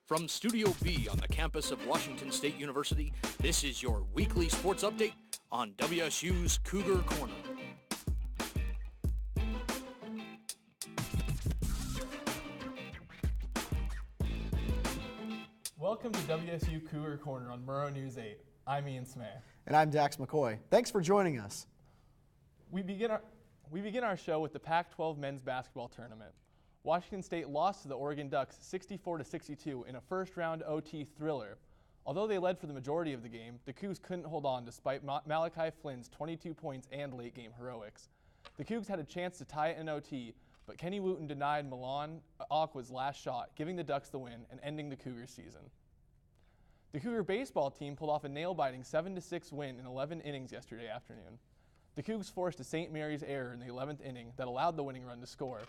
From Studio B on the campus of Washington State University, this is your weekly sports update on WSU's Cougar Corner. Welcome to WSU Cougar Corner on Murrow News 8. I'm Ian Smith. And I'm Dax McCoy. Thanks for joining us. We begin our show with the Pac-12 men's basketball tournament. Washington State lost to the Oregon Ducks 64-62 in a first-round OT thriller. Although they led for the majority of the game, the Cougs couldn't hold on despite Malachi Flynn's 22 points and late-game heroics. The Cougs had a chance to tie it in OT, but Kenny Wooten denied Milan Aqua's last shot, giving the Ducks the win and ending the Cougars' season. The Cougar baseball team pulled off a nail-biting 7-6 win in 11 innings yesterday afternoon. The Cougs forced a St. Mary's error in the 11th inning that allowed the winning run to score.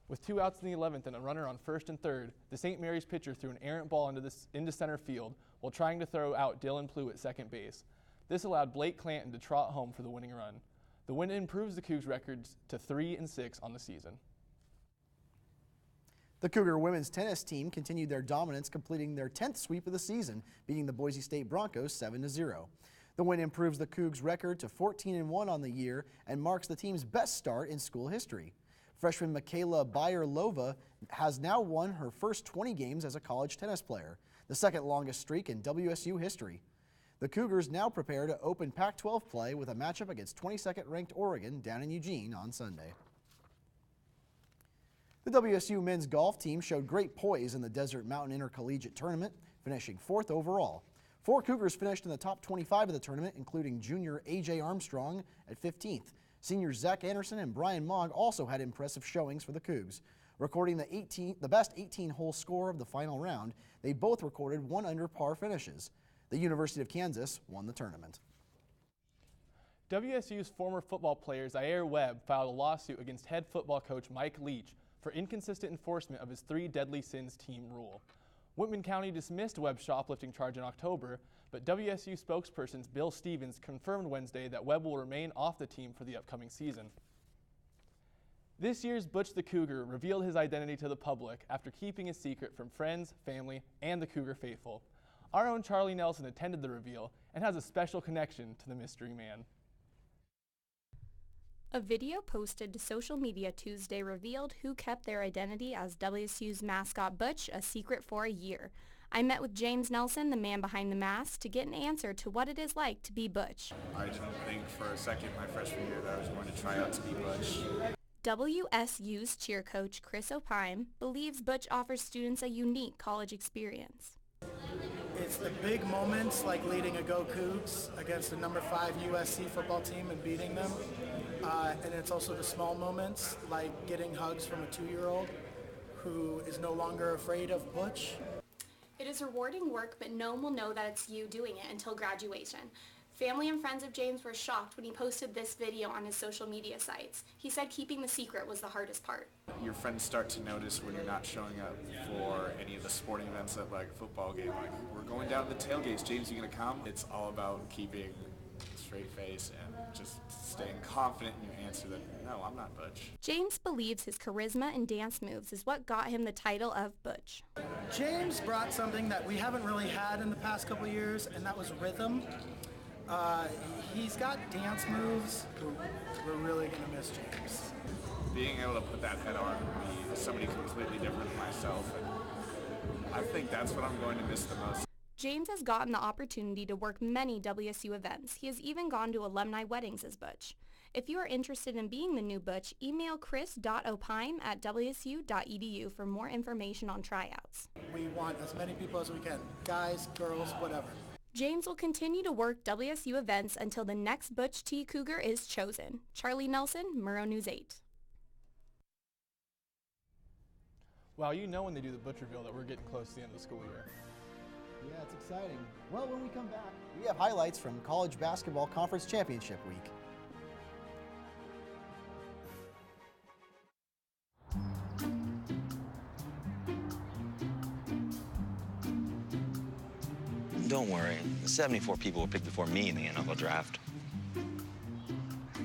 With 2 outs in the 11th and a runner on first and third, the St. Mary's pitcher threw an errant ball into center field while trying to throw out Dylan Plew at second base. This allowed Blake Clanton to trot home for the winning run. The win improves the Cougs' records to 3-6 on the season. The Cougar women's tennis team continued their dominance, completing their 10th sweep of the season, beating the Boise State Broncos 7-0. The win improves the Cougs' record to 14-1 on the year and marks the team's best start in school history. Freshman Michaela Bayer-Lova has now won her first 20 games as a college tennis player, the second longest streak in WSU history. The Cougars now prepare to open Pac-12 play with a matchup against 22nd ranked Oregon down in Eugene on Sunday. The WSU men's golf team showed great poise in the Desert Mountain Intercollegiate Tournament, finishing 4th overall. 4 Cougars finished in the top 25 of the tournament, including junior A.J. Armstrong at 15th. Seniors Zach Anderson and Brian Mogg also had impressive showings for the Cougs. Recording the best 18-hole score of the final round, they both recorded 1 under par finishes. The University of Kansas won the tournament. WSU's former football player Zaire Webb filed a lawsuit against head football coach Mike Leach for inconsistent enforcement of his 3 deadly sins team rule. Whitman County dismissed Webb's shoplifting charge in October, but WSU spokesperson Bill Stevens confirmed Wednesday that Webb will remain off the team for the upcoming season. This year's Butch the Cougar revealed his identity to the public after keeping a secret from friends, family, and the Cougar faithful. Our own Charlie Nelson attended the reveal and has a special connection to the mystery man. A video posted to social media Tuesday revealed who kept their identity as WSU's mascot Butch a secret for a year. I met with James Nelson, the man behind the mask, to get an answer to what it is like to be Butch. I didn't think for a second my freshman year that I was going to try out to be Butch. WSU's cheer coach Chris Opime believes Butch offers students a unique college experience. It's the big moments like leading a Go Cougs against the number 5 USC football team and beating them. And it's also the small moments like getting hugs from a 2-year-old who is no longer afraid of Butch. It is rewarding work, but no one will know that it's you doing it until graduation. Family and friends of James were shocked when he posted this video on his social media sites. He said keeping the secret was the hardest part. Your friends start to notice when you're not showing up for any of the sporting events at like a football game. Like, we're going down to the tailgates. James, you gonna come? It's all about keeping a straight face and just staying confident in your answer that, no, I'm not Butch. James believes his charisma and dance moves is what got him the title of Butch. James brought something that we haven't really had in the past couple of years, and that was rhythm. He's got dance moves. We're really going to miss James. Being able to put that head on and be somebody completely different than myself, and I think that's what I'm going to miss the most. James has gotten the opportunity to work many WSU events. He has even gone to alumni weddings as Butch. If you are interested in being the new Butch, email chris.opime@wsu.edu for more information on tryouts. We want as many people as we can, guys, girls, whatever. James will continue to work WSU events until the next Butch T. Cougar is chosen. Charlie Nelson, Murrow News 8. Wow, you know when they do the Butch reveal that we're getting close to the end of the school year. Yeah, it's exciting. Well, when we come back, we have highlights from College Basketball Conference Championship Week. Don't worry, 74 people were picked before me in the NFL draft.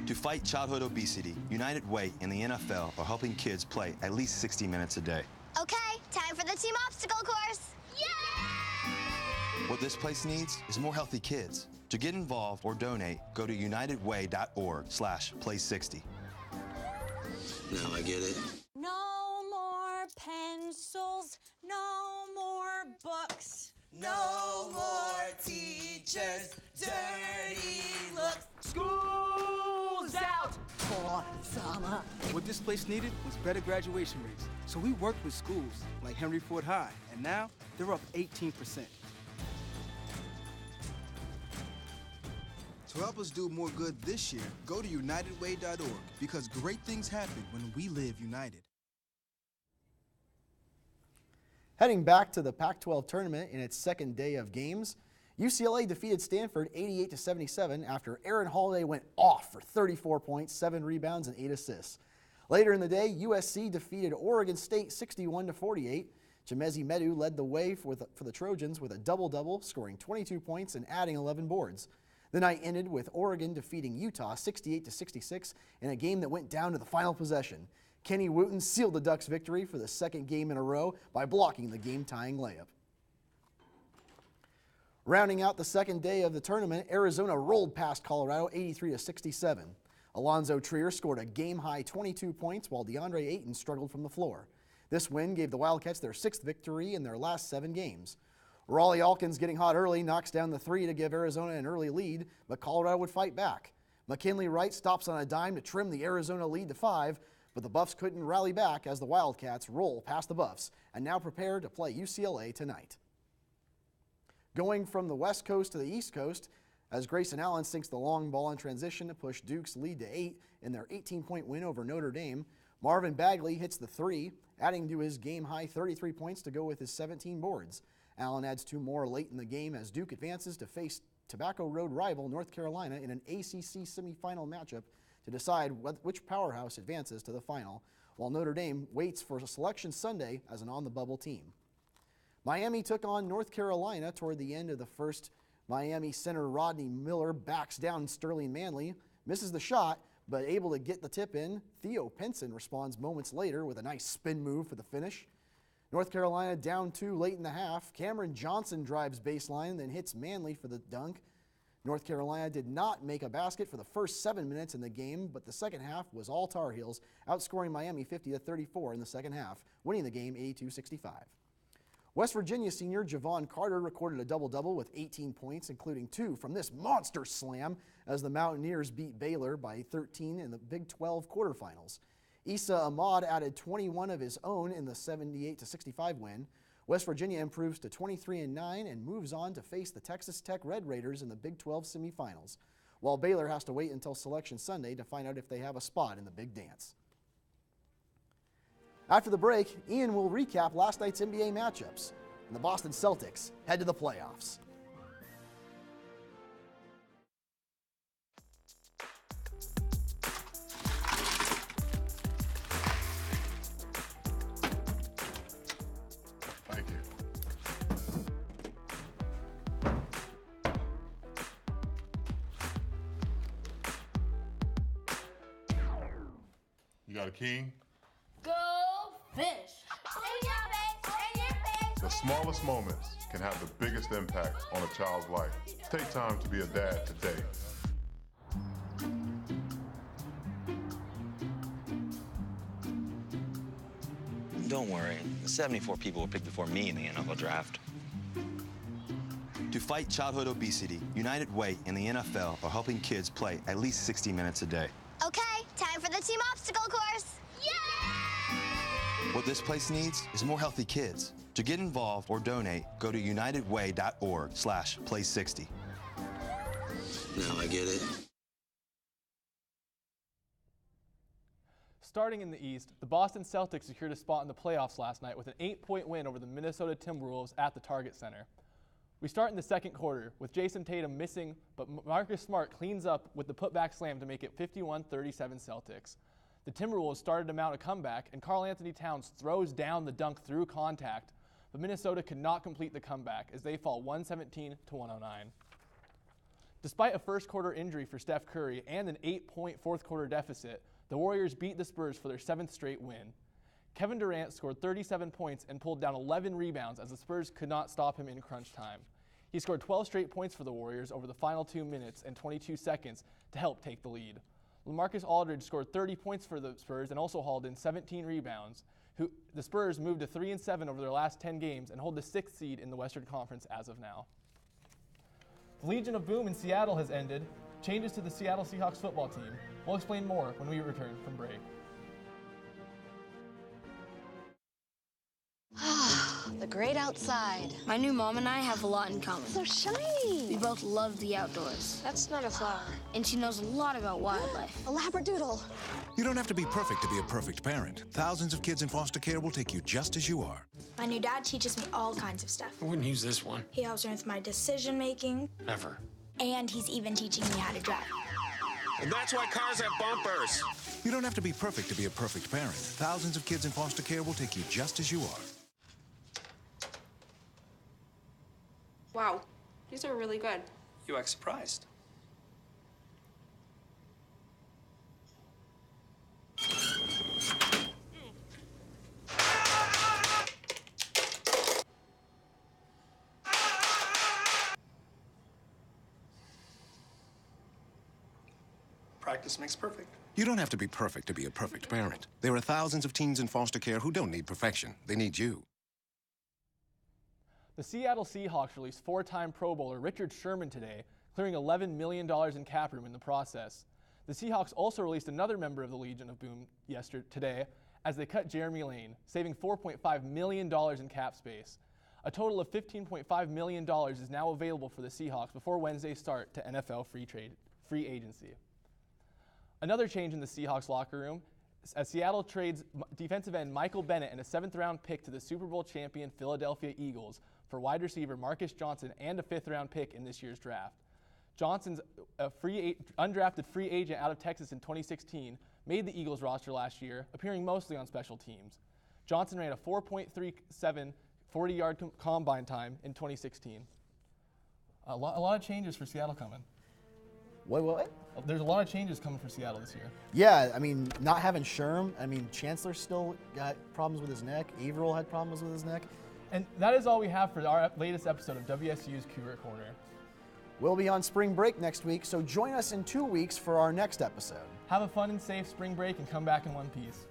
To fight childhood obesity, United Way and the NFL are helping kids play at least 60 minutes a day. Okay, time for the team obstacle course. Yay! What this place needs is more healthy kids. To get involved or donate, go to unitedway.org/play60. Now I get it. No more pencils, no more books. No more teachers, dirty looks. School's out for summer. What this place needed was better graduation rates. So we worked with schools like Henry Ford High, and now they're up 18%. To help us do more good this year, go to unitedway.org, because great things happen when we live united. Heading back to the Pac-12 tournament in its second day of games, UCLA defeated Stanford 88-77 after Aaron Holiday went off for 34 points, 7 rebounds, and 8 assists. Later in the day, USC defeated Oregon State 61-48. Chimezi Medu led the way for the Trojans with a double-double, scoring 22 points and adding 11 boards. The night ended with Oregon defeating Utah 68-66 in a game that went down to the final possession. Kenny Wooten sealed the Ducks' victory for the second game in a row by blocking the game-tying layup. Rounding out the second day of the tournament, Arizona rolled past Colorado 83-67. Alonzo Trier scored a game-high 22 points while DeAndre Ayton struggled from the floor. This win gave the Wildcats their 6th victory in their last 7 games. Raleigh Alkins, getting hot early, knocks down the 3 to give Arizona an early lead, but Colorado would fight back. McKinley Wright stops on a dime to trim the Arizona lead to 5, but the Buffs couldn't rally back as the Wildcats roll past the Buffs and now prepare to play UCLA tonight. Going from the West Coast to the East Coast, as Grayson Allen sinks the long ball in transition to push Duke's lead to 8 in their 18-point win over Notre Dame, Marvin Bagley hits the 3, adding to his game-high 33 points to go with his 17 boards. Allen adds 2 more late in the game as Duke advances to face Tobacco Road rival North Carolina in an ACC semifinal matchup to decide which powerhouse advances to the final, while Notre Dame waits for Selection Sunday as an on-the-bubble team. Miami took on North Carolina toward the end of the first. Miami center Rodney Miller backs down Sterling Manley, misses the shot, but able to get the tip in. Theo Pinson responds moments later with a nice spin move for the finish. North Carolina down 2 late in the half. Cameron Johnson drives baseline, then hits Manley for the dunk. North Carolina did not make a basket for the first 7 minutes in the game, but the second half was all Tar Heels, outscoring Miami 50-34 in the second half, winning the game 82-65. West Virginia senior Javon Carter recorded a double-double with 18 points, including 2 from this monster slam as the Mountaineers beat Baylor by 13 in the Big 12 quarterfinals. Issa Ahmad added 21 of his own in the 78-65 win. West Virginia improves to 23-9 and moves on to face the Texas Tech Red Raiders in the Big 12 semifinals, while Baylor has to wait until Selection Sunday to find out if they have a spot in the Big Dance. After the break, Ian will recap last night's NBA matchups, and the Boston Celtics head to the playoffs. Thank you. You got a king? Go fish! In your face! In your face! The smallest moments can have the biggest impact on a child's life. Take time to be a dad today. Don't worry, 74 people were picked before me in the NFL draft. To fight childhood obesity, United Way and the NFL are helping kids play at least 60 minutes a day. Okay, time for the team obstacle course! Yay! What this place needs is more healthy kids. To get involved or donate, go to unitedway.org/play60. Now I get it. Starting in the East, the Boston Celtics secured a spot in the playoffs last night with an 8-point win over the Minnesota Timberwolves at the Target Center. We start in the second quarter with Jason Tatum missing, but Marcus Smart cleans up with the putback slam to make it 51-37 Celtics. The Timberwolves started to mount a comeback, and Karl Anthony Towns throws down the dunk through contact, but Minnesota could not complete the comeback as they fall 117-109. Despite a first quarter injury for Steph Curry and an 8-point fourth quarter deficit, the Warriors beat the Spurs for their 7th straight win. Kevin Durant scored 37 points and pulled down 11 rebounds as the Spurs could not stop him in crunch time. He He scored 12 straight points for the Warriors over the final 2 minutes and 22 seconds to help take the lead. LaMarcus Aldridge scored 30 points for the Spurs and also hauled in 17 rebounds. The Spurs moved to 3-7 over their last 10 games and hold the 6th seed in the Western Conference as of now. The Legion of Boom in Seattle has ended. Changes to the Seattle Seahawks football team. We'll explain more when we return from break. The great outside. My new mom and I have a lot in common. So shiny. We both love the outdoors. That's not a flower. And she knows a lot about wildlife. A labradoodle. You don't have to be perfect to be a perfect parent. Thousands of kids in foster care will take you just as you are. My new dad teaches me all kinds of stuff. I wouldn't use this one. He helps me with my decision making. Ever. And he's even teaching me how to drive. And that's why cars have bumpers. You don't have to be perfect to be a perfect parent. Thousands of kids in foster care will take you just as you are. Wow, these are really good. You act surprised. Practice makes perfect. You don't have to be perfect to be a perfect parent. There are thousands of teens in foster care who don't need perfection. They need you. The Seattle Seahawks released 4-time Pro Bowler Richard Sherman today, clearing $11 million in cap room in the process. The Seahawks also released another member of the Legion of Boom today as they cut Jeremy Lane, saving $4.5 million in cap space. A total of $15.5 million is now available for the Seahawks before Wednesday's start to NFL free agency. Another change in the Seahawks locker room as Seattle trades defensive end Michael Bennett and a 7th-round pick to the Super Bowl champion Philadelphia Eagles for wide receiver Marcus Johnson and a 5th-round pick in this year's draft. Johnson's undrafted free agent out of Texas in 2016 made the Eagles roster last year, appearing mostly on special teams. Johnson ran a 4.37 40-yard combine time in 2016. A lot of changes for Seattle coming. What? There's a lot of changes coming for Seattle this year. Yeah, I mean, not having Sherm. I mean, Chancellor still got problems with his neck. Averill had problems with his neck. And that is all we have for our latest episode of WSU's Cougar Corner. We'll be on spring break next week, so join us in 2 weeks for our next episode. Have a fun and safe spring break and come back in one piece.